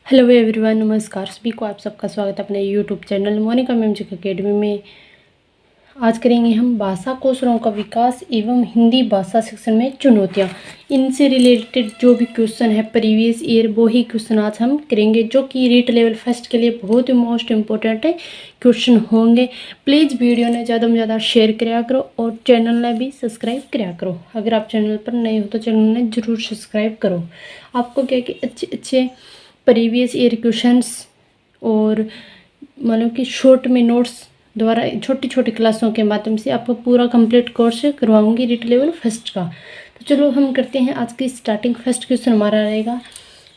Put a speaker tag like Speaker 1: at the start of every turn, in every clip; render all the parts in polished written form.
Speaker 1: Hello everyone, नमस्कार सभी को। आप सबका स्वागत है अपने YouTube channel Monika music academy में। आज करेंगे हम भाषा कौशलों का विकास एवं हिंदी भाषा शिक्षण में चुनौतियां। इनसे रिलेटेड जो भी क्वेश्चन है प्रीवियस ईयर, वो ही क्वेश्चन आज हम करेंगे, जो कि रीट लेवल फर्स्ट के लिए बहुत ही मोस्ट इम्पोर्टेंट है क्वेश्चन होंगे। प्लीज़ वीडियो ने ज़्यादा से ज़्यादा शेयर कराया करो और चैनल ने भी सब्सक्राइब कराया करो। अगर आप चैनल पर नए हो तो चैनल ने ज़रूर सब्सक्राइब करो। आपको क्या कि अच्छे प्रीवियस ईयर क्वेश्चंस और मतलब कि शॉर्ट में नोट्स द्वारा छोटी छोटी क्लासों के माध्यम से आपको पूरा कंप्लीट कोर्स करवाऊंगी रीट लेवल फर्स्ट का। तो चलो हम करते हैं आज की स्टार्टिंग। फर्स्ट क्वेश्चन हमारा रहेगा,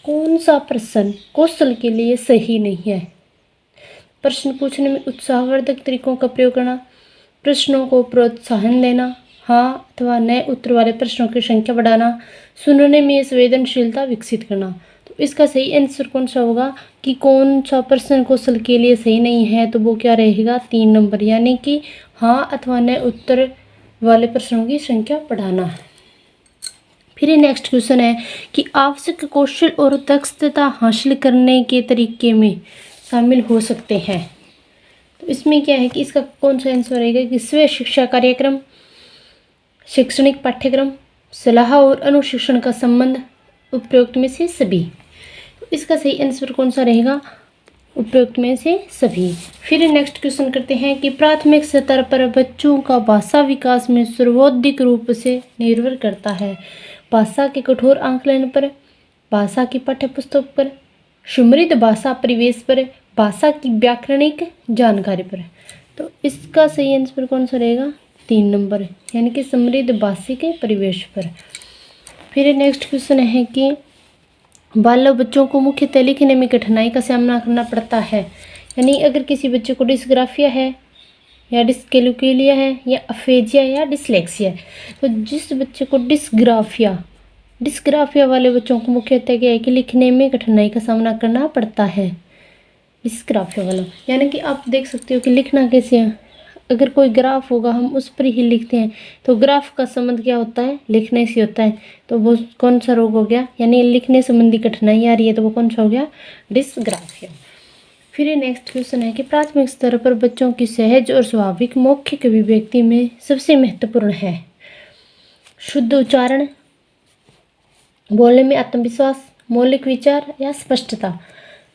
Speaker 1: कौन सा प्रश्न कौशल के लिए सही नहीं है? प्रश्न पूछने में उत्साहवर्धक तरीकों का प्रयोग करना, प्रश्नों को प्रोत्साहन देना, हाँ अथवा नए उत्तर वाले प्रश्नों की संख्या बढ़ाना, सुनने में संवेदनशीलता विकसित करना। तो इसका सही आंसर कौन सा होगा कि कौन सा प्रश्न कौशल के लिए सही नहीं है? तो वो क्या रहेगा? 3 नंबर, यानी कि हाँ अथवा नए उत्तर वाले प्रश्नों की संख्या बढ़ाना। फिर नेक्स्ट क्वेश्चन है कि आवश्यक कौशल और दक्षता हासिल करने के तरीके में शामिल हो सकते हैं। तो इसमें क्या है कि इसका कौन सा आंसर रहेगा कि स्व शिक्षा कार्यक्रम, शैक्षणिक पाठ्यक्रम, सलाह और अनुशिक्षण का संबंध, उपरोक्त में से सभी। तो इसका सही आंसर कौन सा रहेगा? उपरोक्त में से सभी। फिर नेक्स्ट क्वेश्चन करते हैं कि प्राथमिक स्तर पर बच्चों का भाषा विकास में सर्वाधिक रूप से निर्भर करता है भाषा के कठोर आंकलन पर, भाषा की पाठ्यपुस्तक पर, समृद्ध भाषा परिवेश पर, भाषा की व्याकरणिक जानकारी पर। तो इसका सही आंसर कौन सा रहेगा? 3 नंबर, यानी कि समृद्ध भाषिक परिवेश पर। फिर नेक्स्ट क्वेश्चन है कि बालक बच्चों को मुख्यतः लिखने में कठिनाई का सामना करना पड़ता है, यानी अगर किसी बच्चे को डिस्ग्राफिया है या डिस्कैलकुलिया है या अफेजिया या डिसलेक्सिया है, तो जिस बच्चे को डिस्ग्राफिया वाले बच्चों को मुख्यतः क्या है कि लिखने में कठिनाई का सामना करना पड़ता है। डिस्ग्राफिया वाला, यानी कि आप देख सकते हो कि लिखना कैसे है, अगर कोई ग्राफ होगा हम उस पर ही लिखते हैं, तो ग्राफ का संबंध क्या होता है? लिखने से होता है। तो वो कौन सा रोग हो गया? यानी लिखने संबंधी कठिनाई आ रही है, तो वो कौन सा हो गया? डिस्ग्राफिया। फिर नेक्स्ट क्वेश्चन है कि प्राथमिक स्तर पर बच्चों की सहज और स्वाभाविक मौखिक अभिव्यक्ति में सबसे महत्वपूर्ण है शुद्ध उच्चारण, बोलने में आत्मविश्वास, मौलिक विचार या स्पष्टता।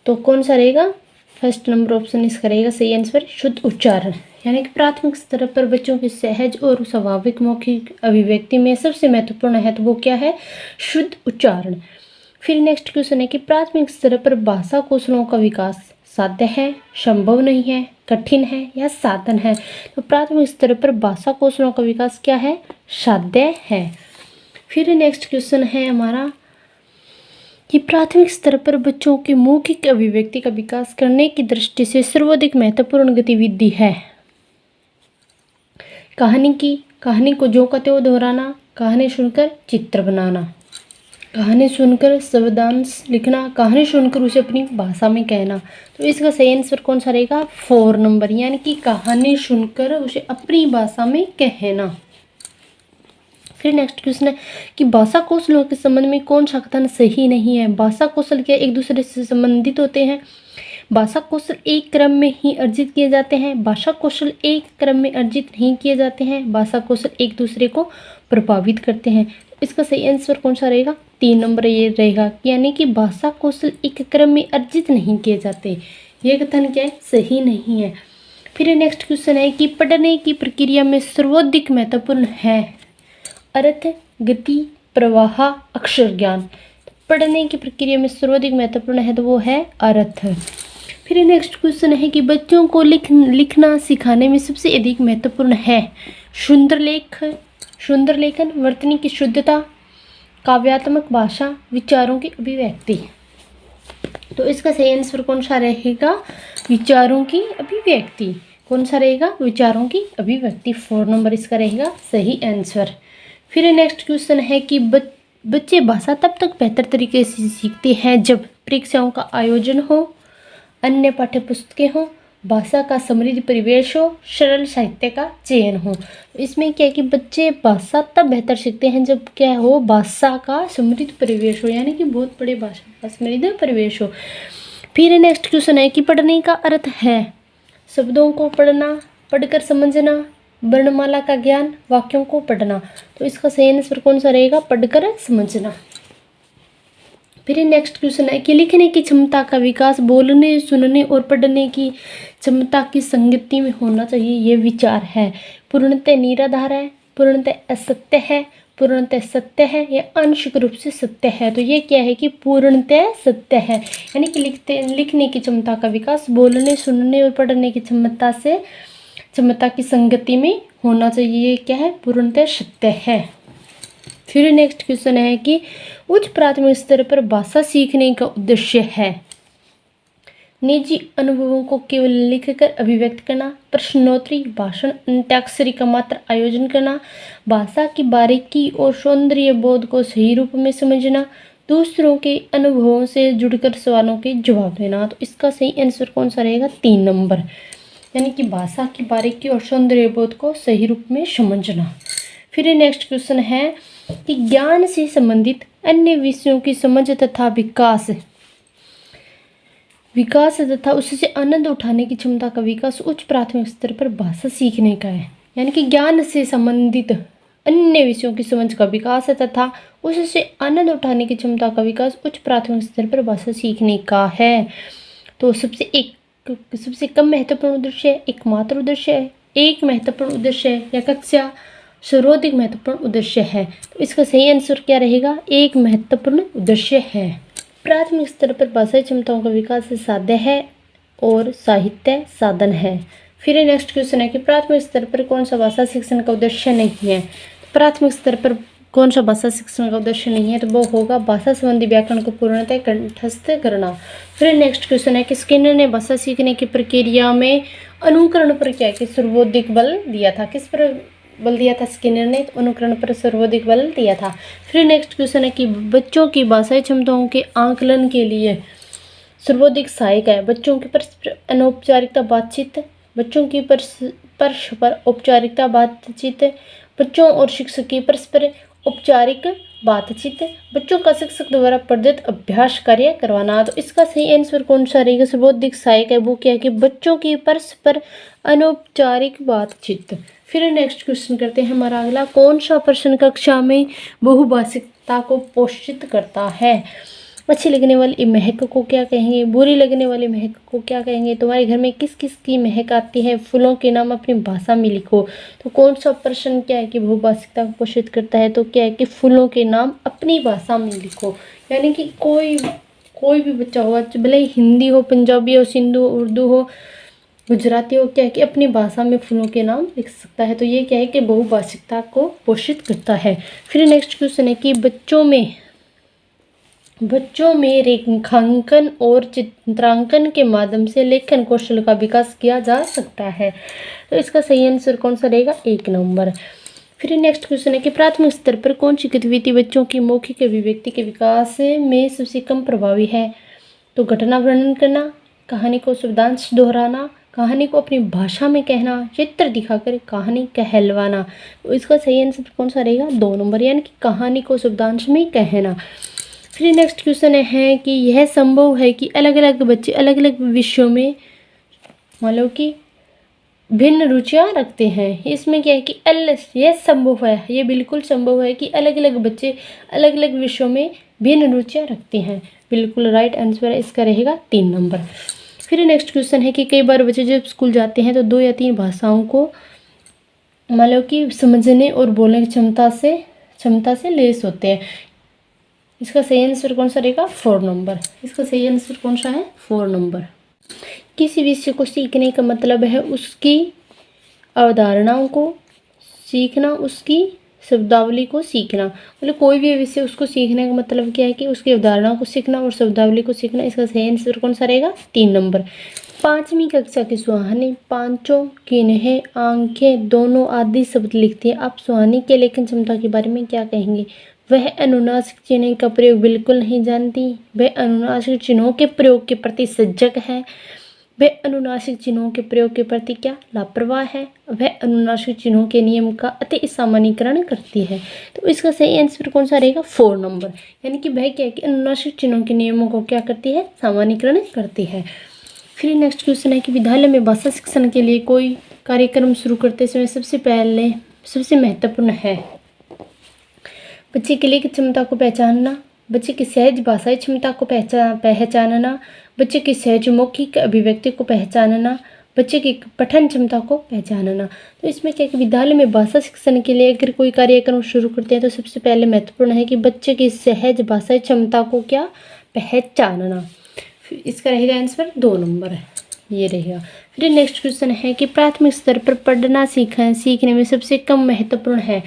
Speaker 1: तो कौन सा रहेगा? फर्स्ट नंबर ऑप्शन इसका रहेगा सही आंसर, शुद्ध उच्चारण। यानी कि प्राथमिक स्तर पर बच्चों की सहज और स्वाभाविक मौखिक अभिव्यक्ति में सबसे महत्वपूर्ण है, तो वो क्या है? शुद्ध उच्चारण। फिर नेक्स्ट क्वेश्चन है कि प्राथमिक स्तर पर भाषा कौशलों का विकास साध्य है, संभव नहीं है, कठिन है या साधन है? तो प्राथमिक स्तर पर भाषा कौशलों का विकास क्या है? साध्य है। फिर नेक्स्ट क्वेश्चन है हमारा कि प्राथमिक स्तर पर बच्चों के मौखिक अभिव्यक्ति का विकास करने की दृष्टि से सर्वाधिक महत्वपूर्ण गतिविधि है कहानी को जो का त्यों दोहराना, कहानी सुनकर चित्र बनाना, कहानी सुनकर शब्दांश लिखना, कहानी सुनकर उसे अपनी भाषा में कहना। तो इसका सही आंसर कौन सा रहेगा? 4 नंबर, यानी कि कहानी सुनकर उसे अपनी भाषा में कहना। फिर नेक्स्ट क्वेश्चन है कि भाषा कौशलों के संबंध में कौन सा कथन सही नहीं है? भाषा कौशल क्या एक दूसरे से संबंधित होते हैं? भाषा कौशल एक क्रम में ही अर्जित किए जाते हैं? भाषा कौशल एक क्रम में अर्जित नहीं किए जाते हैं? भाषा कौशल एक दूसरे को प्रभावित करते हैं? इसका सही आंसर कौन सा रहेगा? 3 नंबर ये रहेगा, यानी कि भाषा कौशल एक क्रम में अर्जित नहीं किए जाते। ये कथन क्या है? सही नहीं है। फिर नेक्स्ट क्वेश्चन है कि पढ़ने की प्रक्रिया में सर्वाधिक महत्वपूर्ण है अर्थ, गति, प्रवाह, अक्षर ज्ञान। पढ़ने की प्रक्रिया में सर्वाधिक महत्वपूर्ण है, तो वो है अर्थ। फिर नेक्स्ट क्वेश्चन है कि बच्चों को लिखना सिखाने में सबसे अधिक महत्वपूर्ण है सुंदर लेखन, वर्तनी की शुद्धता, काव्यात्मक भाषा, विचारों की अभिव्यक्ति। तो इसका सही आंसर कौन सा रहेगा? विचारों की अभिव्यक्ति। कौन सा रहेगा? विचारों की अभिव्यक्ति। 4 नंबर इसका रहेगा सही आंसर। फिर नेक्स्ट क्वेश्चन है कि बच्चे भाषा तब तक बेहतर तरीके से सीखते हैं जब परीक्षाओं का आयोजन हो, अन्य पाठ्य पुस्तकें हो, भाषा का समृद्ध परिवेश हो, सरल साहित्य का चयन हो। इसमें क्या है कि बच्चे भाषा तब बेहतर सीखते हैं जब क्या हो? भाषा का समृद्ध परिवेश हो, यानी कि बहुत बड़े भाषा का समृद्ध परिवेश हो। फिर नेक्स्ट क्वेश्चन है कि पढ़ने का अर्थ है शब्दों को पढ़ना, पढ़कर समझना, वर्णमाला का ज्ञान, वाक्यों को पढ़ना। तो इसका सही आंसर कौन सा रहेगा? पढ़कर समझना। फिर नेक्स्ट क्वेश्चन है कि लिखने की क्षमता का विकास बोलने, सुनने और पढ़ने की क्षमता की संगति में होना चाहिए, ये विचार है। पूर्णतः निराधार है, पूर्णतः असत्य है, पूर्णतः सत्य है या आंशिक रूप से सत्य है। तो ये क्या है कि पूर्णतः सत्य है, यानी कि लिखने की क्षमता का विकास बोलने, सुनने और पढ़ने की क्षमता की संगति में होना चाहिए, ये क्या है? पूर्णतः सत्य है। फिर नेक्स्ट क्वेश्चन है कि उच्च प्राथमिक स्तर पर भाषा सीखने का उद्देश्य है निजी अनुभवों को केवल लिखकर अभिव्यक्त करना, प्रश्नोत्तरी, भाषण, अंत्याक्षरी का मात्र आयोजन करना, भाषा की बारीकी और सौंदर्य बोध को सही रूप में समझना, दूसरों के अनुभवों से जुड़कर सवालों के जवाब देना। तो इसका सही आंसर कौन सा रहेगा? 3 नंबर, यानी कि भाषा की बारीकी और सौंदर्य बोध को सही रूप में समझना। फिर नेक्स्ट क्वेश्चन है कि ज्ञान से संबंधित अन्य विषयों की समझ तथा विकास तथा उससे आनंद उठाने की क्षमता का विकास उच्च प्राथमिक स्तर पर भाषा सीखने का है, यानी कि ज्ञान से संबंधित अन्य विषयों की समझ का विकास तथा उससे आनंद उठाने की क्षमता का विकास उच्च प्राथमिक स्तर पर भाषा सीखने का है। तो सबसे कम महत्वपूर्ण उद्देश्य है, एकमात्र उद्देश्य है, एक महत्वपूर्ण उद्देश्य है या कक्षा सर्वाधिक महत्वपूर्ण उद्देश्य है। तो इसका सही आंसर क्या रहेगा? एक महत्वपूर्ण उद्देश्य है। प्राथमिक स्तर पर भाषाई क्षमताओं का विकास साध्य है और साहित्य साधन है। फिर नेक्स्ट क्वेश्चन है कि प्राथमिक स्तर पर कौन सा भाषा शिक्षण का उद्देश्य नहीं है? प्राथमिक स्तर पर कौन सा भाषा शिक्षण का उद्देश्य नहीं है? तो वो होगा भाषा संबंधी व्याकरण को पूर्णतः कंठस्थ करना। फिर नेक्स्ट क्वेश्चन है कि स्किनर ने भाषा सीखने की प्रक्रिया में अनुकरण पर क्या कि सर्वाधिक बल दिया था? किस पर बल दिया था स्किनर ने? तो अनुकरण पर सर्वाधिक बल दिया था। फिर नेक्स्ट क्वेश्चन है कि बच्चों की भाषाई क्षमताओं के आकलन के लिए सर्वाधिक सहायक है बच्चों की परस्पर अनौपचारिकता बातचीत, बच्चों की परस्पर औपचारिकता बातचीत, बच्चों और शिक्षक की परस्पर औपचारिक बातचीत, बच्चों का शिक्षक द्वारा प्रदत्त अभ्यास कार्य करवाना। तो इसका सही आंसर कौन सा रहेगा? सर्वाधिक सहायक है वो क्या है कि बच्चों की परस्पर अनौपचारिक बातचीत। फिर नेक्स्ट क्वेश्चन करते हैं हमारा अगला, कौन सा प्रश्न कक्षा में बहुभाषिकता को पोषित करता है? अच्छी लगने वाली महक को क्या कहेंगे? बुरी लगने वाली महक को क्या कहेंगे? तुम्हारे घर में किस किस की महक आती है? फूलों के नाम अपनी भाषा में लिखो। तो कौन सा प्रश्न क्या है कि बहुभाषिकता को पोषित करता है? तो क्या है कि फूलों के नाम अपनी भाषा में लिखो, यानी कि कोई भी बच्चा हो, भले ही हिंदी हो, पंजाबी हो, सिंधु हो, उर्दू हो, गुजराती हो, क्या है कि अपनी भाषा में फूलों के नाम लिख सकता है। तो ये क्या है कि बहुभाषिकता को पोषित करता है। फिर नेक्स्ट क्वेश्चन है कि बच्चों में रेखांकन और चित्रांकन के माध्यम से लेखन कौशल का विकास किया जा सकता है। तो इसका सही आंसर कौन सा रहेगा? 1 नंबर। फिर नेक्स्ट क्वेश्चन है कि प्राथमिक स्तर पर कौन सी गतिविधि बच्चों की मौखिक अभिव्यक्ति के विकास में सबसे कम प्रभावी है? तो घटना वर्णन करना, कहानी को शब्दांश दोहराना, कहानी को अपनी भाषा में कहना, चित्र दिखाकर कहानी कहलवाना। तो इसका सही आंसर कौन सा रहेगा? 2 नंबर, यानी कि कहानी को शब्दांश में कहना। फिर नेक्स्ट क्वेश्चन है कि यह संभव है कि अलग अलग बच्चे अलग अलग विषयों में मान लो कि भिन्न रुचियाँ रखते हैं। इसमें क्या है कि यह संभव है, ये बिल्कुल संभव है कि अलग अलग बच्चे अलग अलग विषयों में भिन्न रुचियाँ रखते हैं। बिल्कुल राइट आंसर है इसका रहेगा 3 नंबर। फिर नेक्स्ट क्वेश्चन है कि कई बार बच्चे जब स्कूल जाते हैं तो 2 या 3 भाषाओं को मान लो कि समझने और बोलने की क्षमता से लेस होते हैं। इसका सही आंसर कौन सा रहेगा? 4 नंबर। इसका सही आंसर कौन सा है? 4 नंबर। किसी विषय को सीखने का मतलब है उसकी अवधारणाओं को सीखना, उसकी शब्दावली को सीखना। मतलब कोई भी विषय उसको सीखने का मतलब क्या है कि उसकी अवधारणाओं को सीखना और शब्दावली को सीखना। इसका सही आंसर कौन सा रहेगा? 3 नंबर। 5वीं कक्षा की सुहानी पांचों किन्हें आंखें दोनों आदि शब्द लिखती है। आप सुहानी के लेखन क्षमता के बारे में क्या कहेंगे? वह अनुनासिक चिन्ह का प्रयोग बिल्कुल नहीं जानती, वह अनुनासिक चिन्हों के प्रयोग के प्रति सजग है, वह अनुनासिक चिन्हों के प्रयोग के प्रति क्या लापरवाह है, वह अनुनासिक चिन्हों के नियम का अति सामान्यीकरण करती है। तो इसका सही आंसर कौन सा रहेगा? 4 नंबर। यानी कि वह क्या है कि अनुनासिक चिन्हों के नियमों को क्या करती है? सामान्यीकरण करती है। फिर नेक्स्ट क्वेश्चन है कि विद्यालय में भाषा शिक्षण के लिए कोई कार्यक्रम शुरू करते समय सबसे महत्वपूर्ण है बच्चे के लिए की क्षमता को पहचानना, बच्चे की सहज भाषाई क्षमता को पहचानना, बच्चे की सहज मौखिक अभिव्यक्ति को पहचानना, बच्चे की पठन क्षमता को पहचानना। तो इसमें क्या कि विद्यालय में भाषा शिक्षण के लिए अगर कोई कार्यक्रम शुरू करते हैं तो सबसे पहले महत्वपूर्ण है कि बच्चे की सहज भाषाई क्षमता को क्या पहचानना। फिर इसका रहेगा आंसर 2 नंबर, ये रहेगा। फिर नेक्स्ट क्वेश्चन है कि प्राथमिक स्तर पर पढ़ना सीखने में सबसे कम महत्वपूर्ण है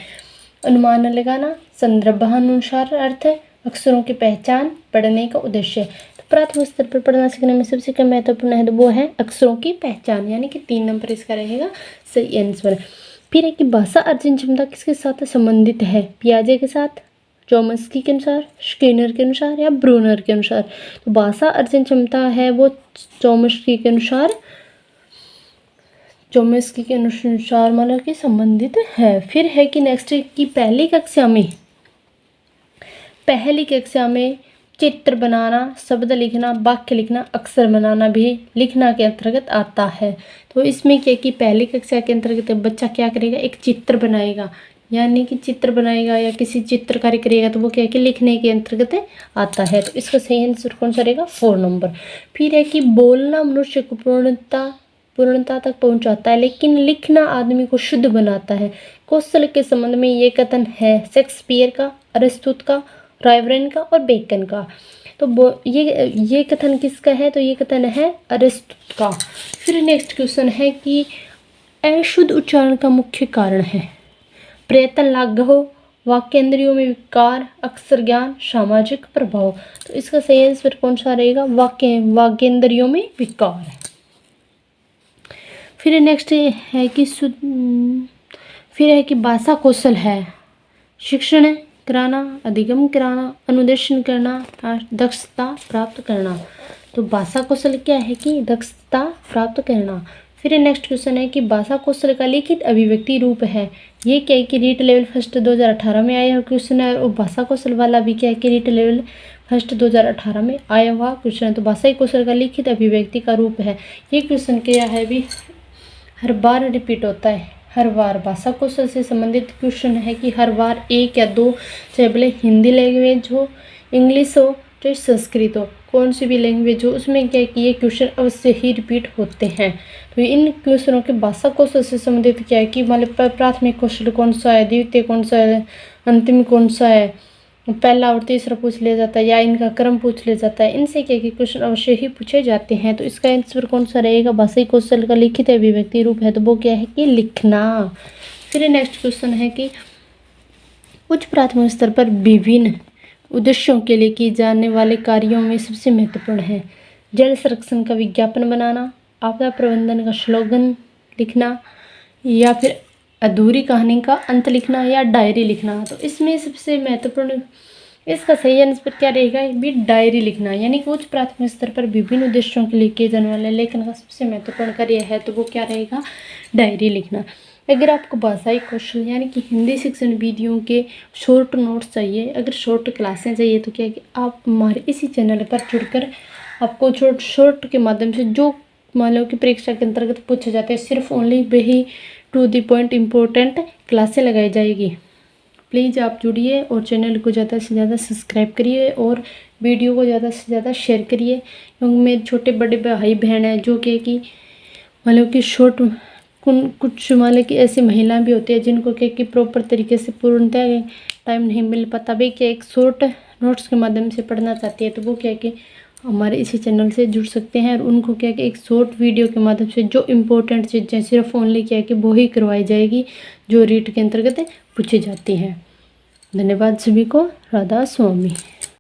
Speaker 1: अनुमान लगाना, संदर्भानुसार अर्थ, अक्षरों की पहचान, पढ़ने का उद्देश्य। तो प्राथमिक स्तर पर पढ़ना सीखने में सबसे कम महत्वपूर्ण है तो वो है अक्षरों की पहचान, यानी कि 3 नंबर इसका रहेगा सही आंसर। फिर है कि भाषा अर्जन क्षमता किसके साथ संबंधित है? पियाजे के साथ, चॉम्स्की के अनुसार, स्किनर के अनुसार या ब्रूनर के अनुसार। तो भाषा अर्जन क्षमता है वो चॉम्स्की के अनुसार मतलब कि संबंधित है। फिर है कि नेक्स्ट की पहली कक्षा में चित्र बनाना, शब्द लिखना, वाक्य लिखना, अक्षर बनाना भी लिखना के अंतर्गत आता है। तो इसमें क्या कि पहली कक्षा के अंतर्गत बच्चा क्या करेगा? एक चित्र बनाएगा, यानी कि चित्र बनाएगा या किसी चित्रकारी करेगा तो वो क्या है कि लिखने के अंतर्गत आता है। तो इसका सही आंसर कौन सा रहेगा? 4 नंबर। फिर है कि बोलना मनुष्य को पूर्णता तक पहुंचाता है लेकिन लिखना आदमी को शुद्ध बनाता है। कौशल के संबंध में ये कथन है शेक्सपियर का, अरिस्टो का, रायबरेन का और बेकन का। तो ये कथन किसका है? तो ये कथन है अरिस्टो का। फिर नेक्स्ट क्वेश्चन है कि अशुद्ध उच्चारण का मुख्य कारण है प्रयत्न लाघव, वाक्येंद्रियों में विकार, अक्षर ज्ञान, सामाजिक प्रभाव। तो इसका सही आंसर कौन सा रहेगा? वाक्येंद्रियों में विकार। फिर नेक्स्ट है कि भाषा कौशल है शिक्षण कराना, अधिगम कराना, अनुदेशन करना, दक्षता प्राप्त करना। तो भाषा कौशल क्या है कि दक्षता प्राप्त करना। फिर नेक्स्ट क्वेश्चन है कि भाषा कौशल का लिखित अभिव्यक्ति रूप है। ये क्या है कि रीट लेवल फर्स्ट 2018 में आया हुआ क्वेश्चन है और भाषा कौशल वाला भी क्या है कि रीट लेवल फर्स्ट 2018 में आया हुआ क्वेश्चन है। तो भाषाई कौशल का लिखित अभिव्यक्ति का रूप है। ये क्वेश्चन क्या है भी हर बार रिपीट होता है, हर बार भाषा कौशल से संबंधित क्वेश्चन है कि हर बार 1 या 2, चाहे भले हिंदी लैंग्वेज हो, इंग्लिश हो, चाहे संस्कृत हो, कौन सी भी लैंग्वेज हो, उसमें क्या है कि ये क्वेश्चन अवश्य ही रिपीट होते हैं। तो इन क्वेश्चनों के भाषा कौशल से संबंधित क्या है कि मतलब प्राथमिक कौशल कौन सा है, द्वितीय कौन सा है, अंतिम कौन सा है, पहला और तीसरा पूछ लिया जाता है या इनका क्रम पूछ लिया जाता है, इनसे क्या कि क्वेश्चन अवश्य ही पूछे जाते हैं। तो इसका आंसर कौन सा रहेगा? भाषाई कौशल का लिखित अभिव्यक्ति रूप है तो वो क्या है कि लिखना। फिर नेक्स्ट क्वेश्चन है कि उच्च प्राथमिक स्तर पर विभिन्न उद्देश्यों के लिए किए जाने वाले कार्यों में सबसे महत्वपूर्ण है जल संरक्षण का विज्ञापन बनाना, आपदा प्रबंधन का स्लोगन लिखना, या फिर अधूरी कहानी का अंत लिखना, या डायरी लिखना। तो इसमें सबसे महत्वपूर्ण इसका सही आंसर क्या रहेगा? भी डायरी लिखना, यानी कि उच्च प्राथमिक स्तर पर विभिन्न उद्देश्यों के लिए किए जाने वाले लेखन का सबसे महत्वपूर्ण कार्य है तो वो क्या रहेगा? डायरी लिखना। अगर आपको भाषाई कौशल यानी कि हिंदी शिक्षण वीडियो के शॉर्ट नोट्स चाहिए, अगर शॉर्ट क्लासें चाहिए तो क्या कि आप हमारे इसी चैनल पर जुड़कर आपको शॉर्ट के माध्यम से जो मान लो कि परीक्षा के अंतर्गत पूछे जाते हैं सिर्फ ओनली वही टू दी पॉइंट इम्पोर्टेंट क्लासें लगाई जाएगी। प्लीज़ आप जुड़िए और चैनल को ज़्यादा से ज़्यादा सब्सक्राइब करिए और वीडियो को ज़्यादा से ज़्यादा शेयर करिए, क्योंकि मेरे छोटे बड़े भाई बहन हैं जो कि मतलब कि कुछ मान कि ऐसी महिलाएं भी होती है जिनको क्या कि प्रॉपर तरीके से पूर्णतः टाइम नहीं मिल पाता, भाई क्या एक शॉर्ट नोट्स के माध्यम से पढ़ना चाहती है तो वो क्या कि हमारे इसी चैनल से जुड़ सकते हैं और उनको क्या कि एक शॉर्ट वीडियो के माध्यम से जो इम्पोर्टेंट चीज़ें सिर्फ ओनली क्या कि वो ही करवाई जाएगी जो रीट के अंतर्गत पूछी जाती हैं। धन्यवाद सभी को। राधा स्वामी।